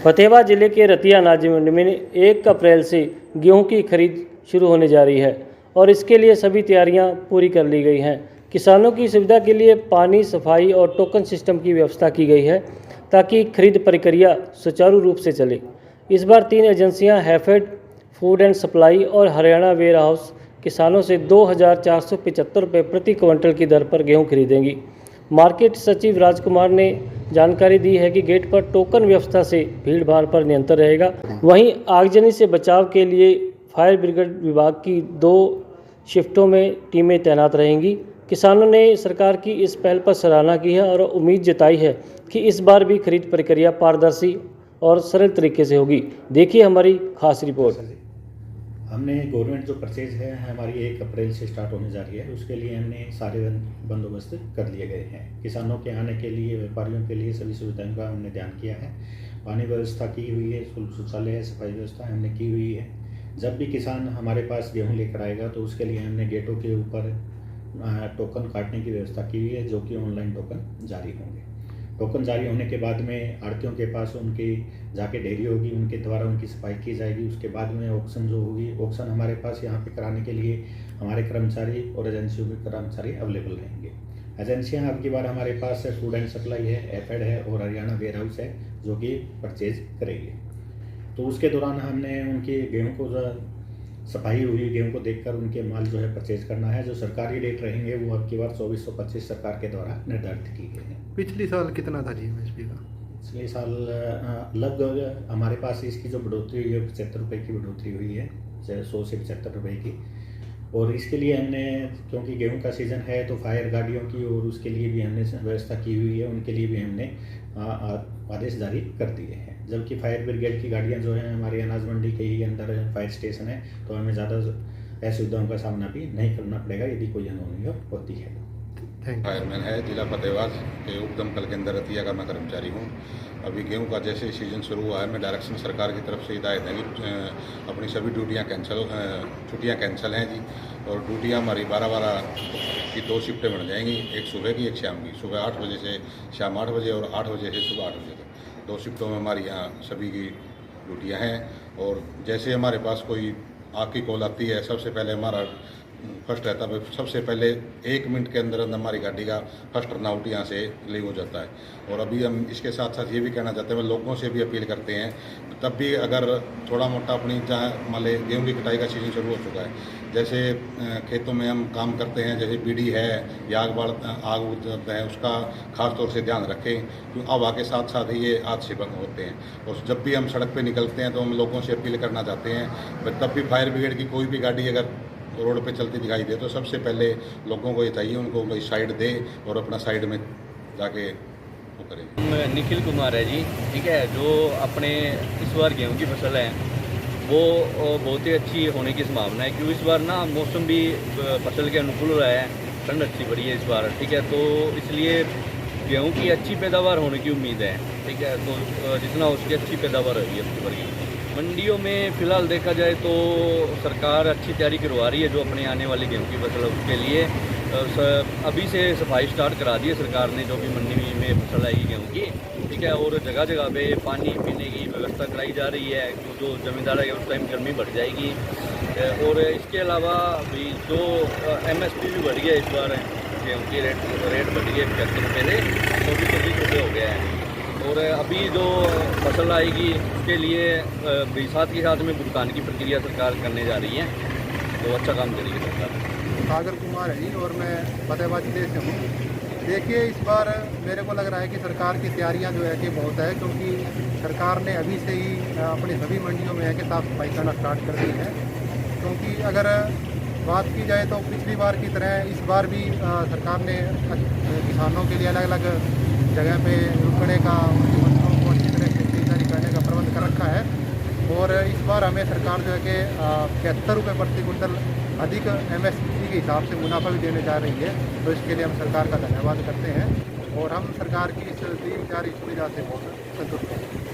फतेहाबाद जिले के रतिया अनाज मंडी में 1 अप्रैल से गेहूं की खरीद शुरू होने जा रही है और इसके लिए सभी तैयारियां पूरी कर ली गई हैं। किसानों की सुविधा के लिए पानी, सफाई और टोकन सिस्टम की व्यवस्था की गई है ताकि खरीद प्रक्रिया सुचारू रूप से चले। इस बार 3 एजेंसियां हैफेड, फूड एंड सप्लाई और हरियाणा वेयर हाउस किसानों से 2,475 रुपये प्रति क्विंटल की दर पर गेहूँ खरीदेंगी। मार्केट सचिव राजकुमार ने जानकारी दी है कि गेट पर टोकन व्यवस्था से भीड़ भाड़ पर नियंत्रण रहेगा। वहीं आगजनी से बचाव के लिए फायर ब्रिगेड विभाग की 2 शिफ्टों में टीमें तैनात रहेंगी। किसानों ने सरकार की इस पहल पर सराहना की है और उम्मीद जताई है कि इस बार भी खरीद प्रक्रिया पारदर्शी और सरल तरीके से होगी। देखिए हमारी खास रिपोर्ट। हमने गवर्नमेंट जो परचेज है हमारी 1 अप्रैल से स्टार्ट होने जा रही है, उसके लिए हमने सारे बंदोबस्त कर लिए गए हैं। किसानों के आने के लिए, व्यापारियों के लिए सभी सुविधाओं का हमने ध्यान किया है। पानी व्यवस्था की हुई है, शौचालय, सफाई व्यवस्था हमने की हुई है। जब भी किसान हमारे पास गेहूँ लेकर आएगा तो उसके लिए हमने गेटों के ऊपर टोकन काटने की व्यवस्था की हुई है, जो कि ऑनलाइन टोकन जारी होंगे। टोकन जारी होने के बाद में आढ़तियों के पास उनकी जाके डेयरी होगी, उनके द्वारा उनकी सफाई की जाएगी। उसके बाद में ऑक्शन जो होगी, ऑक्शन हमारे पास यहाँ पे कराने के लिए हमारे कर्मचारी और एजेंसियों के कर्मचारी अवेलेबल रहेंगे। एजेंसियाँ अब की बार हमारे पास फूड एंड सप्लाई है, हैफेड है और हरियाणा वेयर हाउस है, जो कि परचेज करेंगे। तो उसके दौरान हमने उनकी गेहूँ को सफाई हुई गेहूँ को देखकर उनके माल जो है परचेज करना है। जो सरकारी रेट रहेंगे वो अब की बार 2425 सरकार के द्वारा निर्धारित की गई है। पिछले साल कितना था जी एमएसपी का? पिछले साल लगभग हमारे पास इसकी जो बढ़ोतरी हुई है 75 रुपये की बढ़ोतरी हुई है, 100 से 75 रुपये की। और इसके लिए हमने, क्योंकि गेहूं का सीज़न है, तो फायर गाड़ियों की और उसके लिए भी हमने व्यवस्था की हुई है। उनके लिए भी हमने आदेश जारी कर दिए हैं। जबकि फायर ब्रिगेड की गाड़ियां जो हैं हमारी अनाज मंडी के ही अंदर फायर स्टेशन है, तो हमें ज़्यादा असुविधाओं का सामना भी नहीं करना पड़ेगा यदि कोई अनहोनी होती है। फायरमैन है, जिला फतेहाबाद के उपदमकल के अंदर रतिया का मैं कर्मचारी हूँ। अभी गेहूं का जैसे सीजन शुरू हुआ है, मैं डायरेक्शन सरकार की तरफ से हिदायत है कि अपनी सभी छुट्टियाँ कैंसिल हैं जी। और ड्यूटियाँ हमारी 12-12 की 2 शिफ्टें बन जाएंगी, एक सुबह की एक शाम की। सुबह 8 बजे से शाम 8 बजे और 8 बजे से सुबह 8 बजे तक 2 शिफ्टों में हमारी यहाँ सभी की ड्यूटियाँ हैं। और जैसे हमारे पास कोई आग की कॉल आती है, सबसे पहले हमारा फर्स्ट रहता है, सबसे पहले 1 मिनट के अंदर अंदर हमारी गाड़ी का फर्स्ट रनआउट यहाँ से लीव हो जाता है। और अभी हम इसके साथ साथ ये भी कहना चाहते हैं, लोगों से भी अपील करते हैं, तब भी अगर थोड़ा मोटा अपनी जहाँ मान ले गेहूँ की कटाई का सीजन शुरू हो चुका है, जैसे खेतों में हम काम करते हैं, जैसे बीड़ी है या आग उगता है, उसका खास तौर से ध्यान रखें, क्योंकि हवा के साथ साथ ही ये हादसे बंद होते हैं। और जब भी हम सड़क पर निकलते हैं तो हम लोगों से अपील करना चाहते हैं, तब भी फायर ब्रिगेड की कोई भी गाड़ी अगर रोड पे चलती दिखाई दे तो सबसे पहले लोगों को ये चाहिए उनको कोई साइड दे और अपना साइड में जाके वो करें। निखिल कुमार है जी, ठीक है। जो अपने इस बार गेहूं की फसल है वो बहुत ही अच्छी होने की संभावना है, क्योंकि इस बार ना मौसम भी फसल के अनुकूल रहा है, ठंड अच्छी बढ़ी है इस बार, ठीक है। तो इसलिए गेहूं की अच्छी पैदावार होने की उम्मीद है, ठीक है। तो जितना उसकी अच्छी पैदावार होगी अब की बार मंडियों में फ़िलहाल देखा जाए तो सरकार अच्छी तैयारी करवा रही है। जो अपने आने वाली गेहूं की फसल उसके लिए अभी से सफाई स्टार्ट करा दी है सरकार ने, जो भी मंडी में फसल आएगी गेहूं की, ठीक है। और जगह जगह पे पानी पीने की व्यवस्था कराई जा रही है, जो ज़मींदार है उस टाइम गर्मी बढ़ जाएगी। और इसके अलावा भी जो MSP भी बढ़ गया इस बार, गेहूँ की रेट बढ़ गई 75 रुपये से 24 रुपये हो गया है। और अभी जो फसल आएगी उसके लिए भी साथ के साथ में भुगतान की प्रक्रिया सरकार करने जा रही है, तो अच्छा काम करेगी सरकार। सागर कुमार है जी और मैं फतेहाबाद जिले से हूँ। देखिए इस बार मेरे को लग रहा है कि सरकार की तैयारियां जो है कि बहुत है, क्योंकि सरकार ने अभी से ही अपनी सभी मंडियों में है कि साफ़ सफाई करना स्टार्ट कर दी है। क्योंकि अगर बात की जाए तो पिछली बार की तरह इस बार भी सरकार ने किसानों के लिए अलग अलग जगह पे रुकने का, उनको अच्छी तरह से खरीदारी करने का प्रबंध कर रखा है। और इस बार हमें सरकार जो है कि 75 रुपये प्रति कुंटल अधिक MSP के हिसाब से मुनाफा भी देने जा रही है। तो इसके लिए हम सरकार का धन्यवाद करते हैं और हम सरकार की इस दी जा रही सुविधा से बहुत संतुष्ट हैं।